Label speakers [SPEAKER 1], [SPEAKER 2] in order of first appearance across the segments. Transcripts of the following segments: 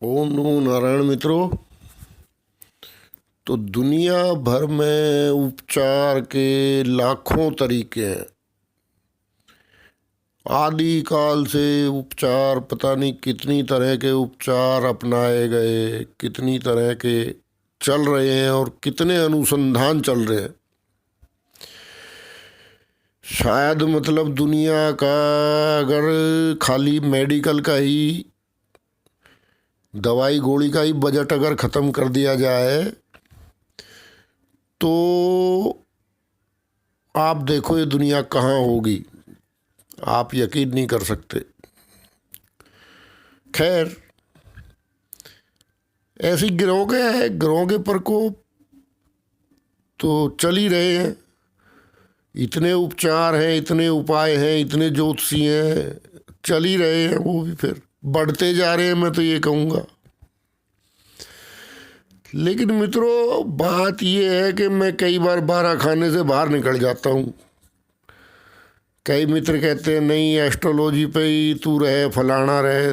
[SPEAKER 1] ओम नमो नारायण मित्रों। तो दुनिया भर में उपचार के लाखों तरीके हैं। आदि काल से उपचार, पता नहीं कितनी तरह के उपचार अपनाए गए, कितनी तरह के चल रहे हैं और कितने अनुसंधान चल रहे हैं। शायद मतलब दुनिया का अगर खाली मेडिकल का ही, दवाई गोली का ही बजट अगर ख़त्म कर दिया जाए तो आप देखो ये दुनिया कहाँ होगी, आप यकीन नहीं कर सकते। खैर, ऐसी ग्रहों के प्रकोप तो चल ही रहे हैं। इतने उपचार हैं, इतने उपाय हैं, इतने ज्योतिषी हैं, चल ही रहे हैं। वो भी फिर बढ़ते जा रहे हैं, मैं तो ये कहूँगा। लेकिन मित्रों, बात ये है कि मैं कई बार बारह खाने से बाहर निकल जाता हूँ। कई मित्र कहते हैं नहीं, एस्ट्रोलॉजी पे ही तू रहे, फलाना रहे।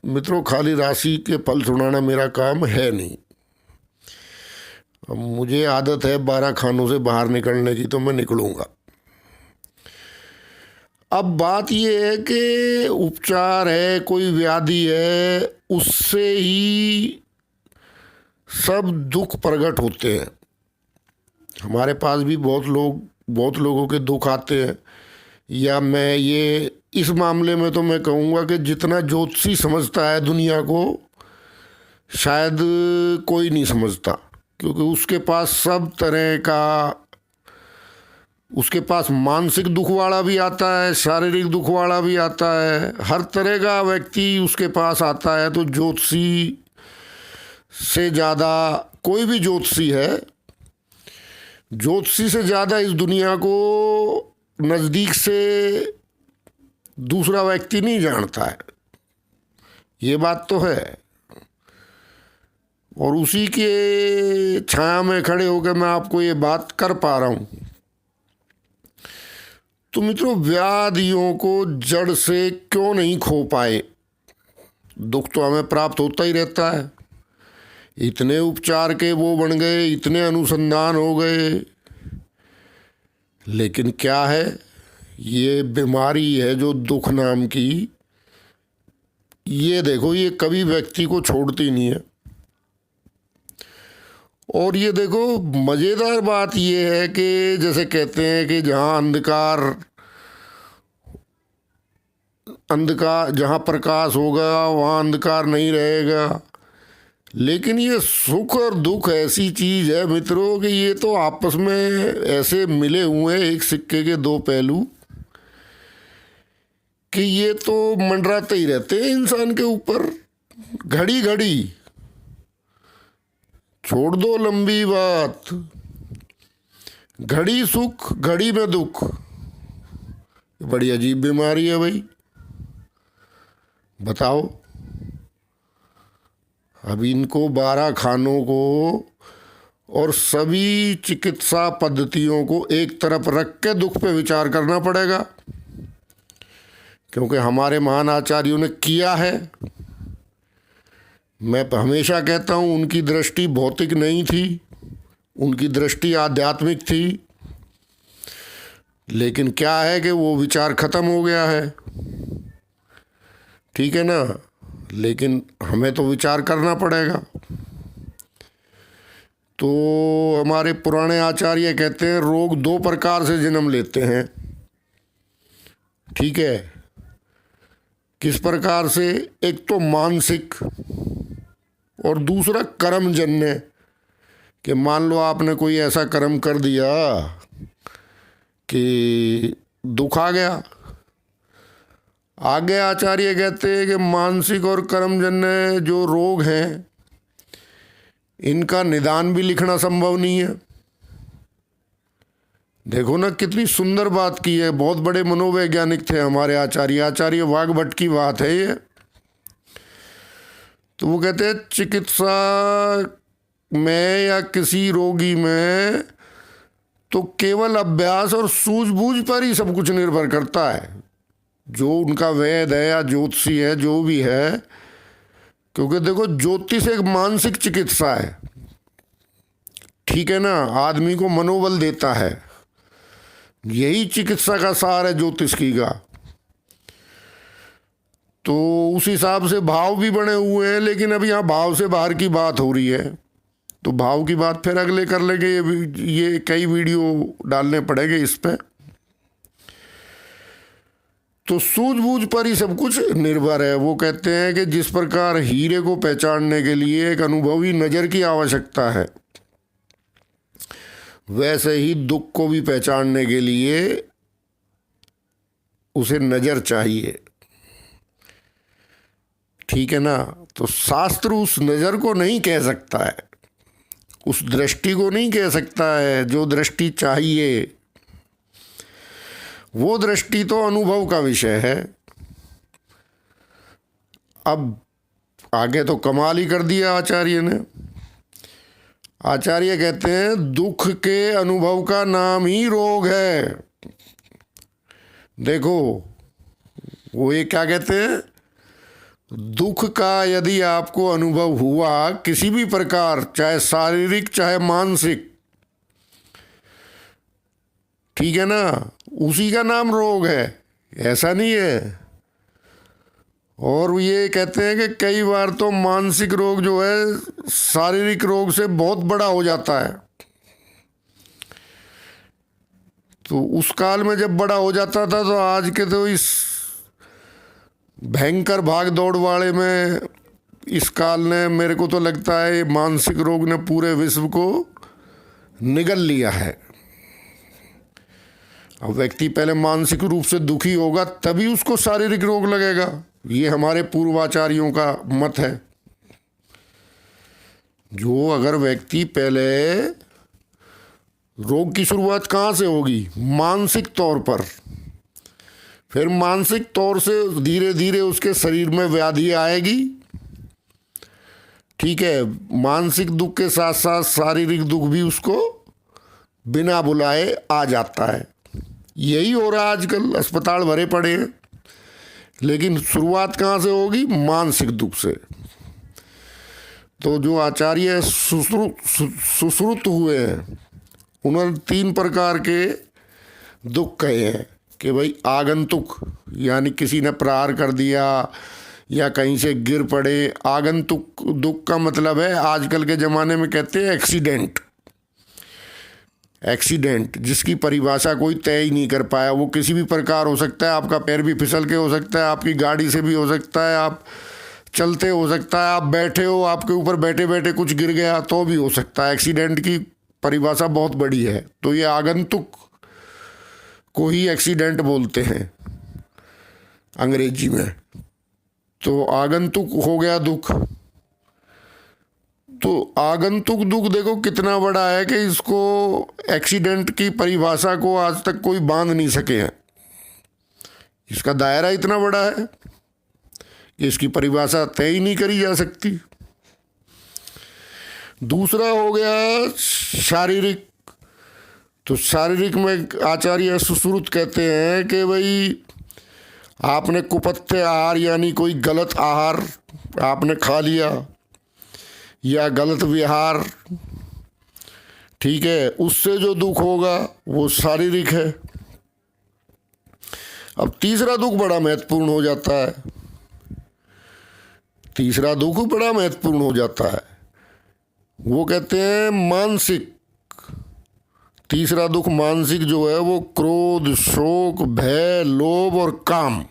[SPEAKER 1] मित्रों, खाली राशि के फल सुनाना मेरा काम है नहीं। अब मुझे आदत है बारह खानों से बाहर निकलने की, तो मैं निकलूँगा। अब बात ये है कि उपचार है, कोई व्याधि है, उससे ही सब दुख प्रकट होते हैं। हमारे पास भी बहुत लोगों के दुख आते हैं। या मैं ये इस मामले में तो मैं कहूँगा कि जितना ज्योतिषी समझता है दुनिया को, शायद कोई नहीं समझता। क्योंकि उसके पास सब तरह का, उसके पास मानसिक दुख वाला भी आता है, शारीरिक दुख वाला भी आता है, हर तरह का व्यक्ति उसके पास आता है। तो ज्योतिषी से ज़्यादा, कोई भी ज्योतिषी है, ज्योतिषी से ज़्यादा इस दुनिया को नज़दीक से दूसरा व्यक्ति नहीं जानता है। ये बात तो है। और उसी के छाया में खड़े होकर मैं आपको ये बात कर पा रहा हूँ। तो मित्रों, व्याधियों को जड़ से क्यों नहीं खो पाए? दुख तो हमें प्राप्त होता ही रहता है। इतने उपचार के वो बन गए, इतने अनुसंधान हो गए, लेकिन क्या है, ये बीमारी है जो दुख नाम की, ये देखो, ये कभी व्यक्ति को छोड़ती नहीं है। और ये देखो, मज़ेदार बात ये है कि जैसे कहते हैं कि जहाँ प्रकाश होगा वहाँ अंधकार नहीं रहेगा। लेकिन ये सुख और दुख ऐसी चीज़ है मित्रों कि ये तो आपस में ऐसे मिले हुए हैं, एक सिक्के के दो पहलू, कि ये तो मंडराते ही रहते हैं इंसान के ऊपर घड़ी घड़ी। छोड़ दो लंबी बात, घड़ी सुख घड़ी में दुख, बड़ी अजीब बीमारी है भाई। बताओ, अब इनको 12 खानों को और सभी चिकित्सा पद्धतियों को एक तरफ रख के दुख पे विचार करना पड़ेगा। क्योंकि हमारे महान आचार्यों ने किया है। मैं हमेशा कहता हूँ, उनकी दृष्टि भौतिक नहीं थी, उनकी दृष्टि आध्यात्मिक थी। लेकिन क्या है कि वो विचार ख़त्म हो गया है, ठीक है ना। लेकिन हमें तो विचार करना पड़ेगा। तो हमारे पुराने आचार्य कहते हैं रोग दो प्रकार से जन्म लेते हैं, ठीक है। किस प्रकार से? एक तो मानसिक और दूसरा कर्मजन्य। कि मान लो आपने कोई ऐसा कर्म कर दिया कि दुख आ गया। आगे आचार्य कहते हैं कि मानसिक और कर्मजन्य जो रोग हैं, इनका निदान भी लिखना संभव नहीं है। देखो ना, कितनी सुंदर बात की है। बहुत बड़े मनोवैज्ञानिक थे हमारे आचार्य वाघभट्ट की बात है ये। तो वो कहते हैं चिकित्सा में या किसी रोगी में तो केवल अभ्यास और सूझबूझ पर ही सब कुछ निर्भर करता है। जो उनका वैद्य है या ज्योतिषी है, जो भी है, क्योंकि देखो ज्योतिष एक मानसिक चिकित्सा है, ठीक है ना, आदमी को मनोबल देता है। यही चिकित्सा का सार है ज्योतिष की का। तो उस हिसाब से भाव भी बने हुए हैं, लेकिन अब यहाँ भाव से बाहर की बात हो रही है, तो भाव की बात फिर अगले कर लेंगे। ये कई वीडियो डालने पड़ेंगे इस पे। तो सूझबूझ पर ही सब कुछ निर्भर है। वो कहते हैं कि जिस प्रकार हीरे को पहचानने के लिए एक अनुभवी नज़र की आवश्यकता है, वैसे ही दुख को भी पहचानने के लिए उसे नज़र चाहिए, ठीक है ना। तो शास्त्र उस नज़र को नहीं कह सकता है, उस दृष्टि को नहीं कह सकता है जो दृष्टि चाहिए। वो दृष्टि तो अनुभव का विषय है। अब आगे तो कमाल ही कर दिया आचार्य ने। आचार्य कहते हैं दुख के अनुभव का नाम ही रोग है। देखो वो ये क्या कहते हैं, दुख का यदि आपको अनुभव हुआ किसी भी प्रकार, चाहे शारीरिक चाहे मानसिक, ठीक है ना, उसी का नाम रोग है, ऐसा नहीं है। और ये कहते हैं कि कई बार तो मानसिक रोग जो है शारीरिक रोग से बहुत बड़ा हो जाता है। तो उस काल में जब बड़ा हो जाता था, तो आज के तो इस भयंकर भाग दौड़ वाले में इस काल ने, मेरे को तो लगता है मानसिक रोग ने पूरे विश्व को निगल लिया है। अब व्यक्ति पहले मानसिक रूप से दुखी होगा तभी उसको शारीरिक रोग लगेगा, ये हमारे पूर्वाचार्यों का मत है। जो अगर व्यक्ति पहले, रोग की शुरुआत कहाँ से होगी, मानसिक तौर पर, फिर मानसिक तौर से धीरे धीरे उसके शरीर में व्याधि आएगी, ठीक है। मानसिक दुख के साथ साथ शारीरिक दुख भी उसको बिना बुलाए आ जाता है। यही हो रहा है आजकल, अस्पताल भरे पड़े हैं। लेकिन शुरुआत कहाँ से होगी, मानसिक दुख से। तो जो आचार्य सुश्रुत हुए हैं, उन्होंने 3 प्रकार के दुख कहे हैं कि भाई आगंतुक, यानी किसी ने प्रहार कर दिया या कहीं से गिर पड़े। आगंतुक दुख का मतलब है, आजकल के ज़माने में कहते हैं एक्सीडेंट। एक्सीडेंट जिसकी परिभाषा कोई तय ही नहीं कर पाया, वो किसी भी प्रकार हो सकता है। आपका पैर भी फिसल के हो सकता है, आपकी गाड़ी से भी हो सकता है, आप चलते हो सकता है, आप बैठे हो, आपके ऊपर बैठे बैठे कुछ गिर गया तो भी हो सकता है। एक्सीडेंट की परिभाषा बहुत बड़ी है। तो ये आगंतुक को ही एक्सीडेंट बोलते हैं अंग्रेजी में। तो आगंतुक हो गया दुख। तो आगंतुक दुख देखो कितना बड़ा है कि इसको, एक्सीडेंट की परिभाषा को आज तक कोई बांध नहीं सके हैं। इसका दायरा इतना बड़ा है कि इसकी परिभाषा तय ही नहीं करी जा सकती। दूसरा हो गया शारीरिक। तो शारीरिक में आचार्य सुश्रुत कहते हैं कि भाई आपने कुपथ्य आहार यानी कोई गलत आहार आपने खा लिया या गलत विहार, ठीक है, उससे जो दुख होगा वो शारीरिक है। अब तीसरा दुख बड़ा महत्वपूर्ण हो जाता है। तीसरा दुख बड़ा महत्वपूर्ण हो जाता है, वो कहते हैं मानसिक। तीसरा दुख मानसिक जो है वो क्रोध, शोक, भय, लोभ और काम,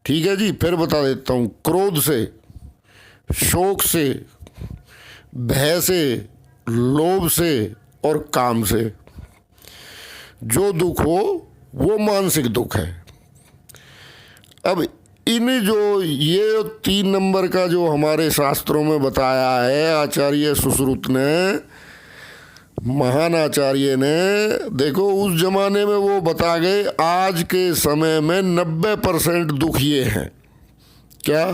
[SPEAKER 1] ठीक है जी। फिर बता देता हूँ, क्रोध से, शोक से, भय से, लोभ से और काम से जो दुख हो वो मानसिक दुख है। अब इन जो ये 3 नंबर का जो हमारे शास्त्रों में बताया है आचार्य सुश्रुत ने, महान आचार्य ने, देखो उस जमाने में वो बता गए, आज के समय में 90% दुख ये हैं। क्या?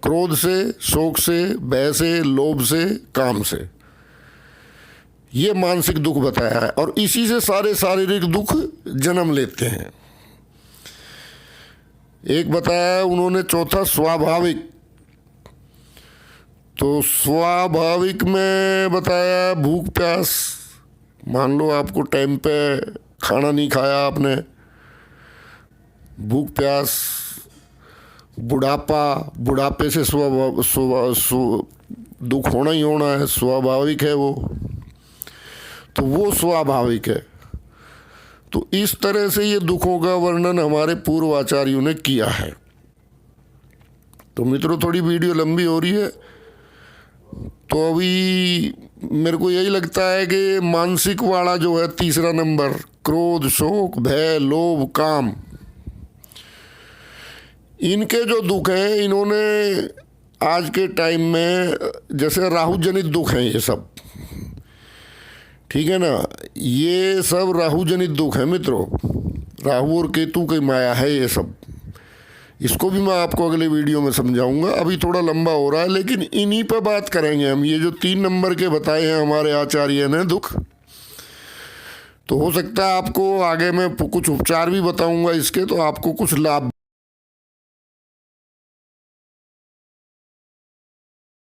[SPEAKER 1] क्रोध से, शोक से, भय से, लोभ से, काम से। ये मानसिक दुख बताया है और इसी से सारे शारीरिक दुख जन्म लेते हैं। एक बताया उन्होंने चौथा स्वाभाविक। तो स्वाभाविक में बताया भूख प्यास, मान लो आपको टाइम पे खाना नहीं खाया आपने, भूख प्यास, बुढ़ापा, बुढ़ापे से दुख होना ही होना है, स्वाभाविक है वो, तो वो स्वाभाविक है। तो इस तरह से ये दुखों का वर्णन हमारे पूर्व आचार्यों ने किया है। तो मित्रों थोड़ी वीडियो लंबी हो रही है, तो अभी मेरे को यही लगता है कि मानसिक वाला जो है तीसरा नंबर, क्रोध, शोक, भय, लोभ, काम, इनके जो दुख हैं इन्होंने आज के टाइम में जैसे राहु जनित दुख हैं ये सब, ठीक है ना, ये सब राहु जनित दुख है मित्रों, राहु और केतु की माया है ये सब। इसको भी मैं आपको अगले वीडियो में समझाऊंगा, अभी थोड़ा लंबा हो रहा है, लेकिन इन्हीं पर बात करेंगे हम। ये जो 3 नंबर के बताए हैं हमारे आचार्य ने दुख, तो हो सकता है आपको आगे मैं कुछ उपचार भी बताऊंगा इसके, तो आपको कुछ लाभ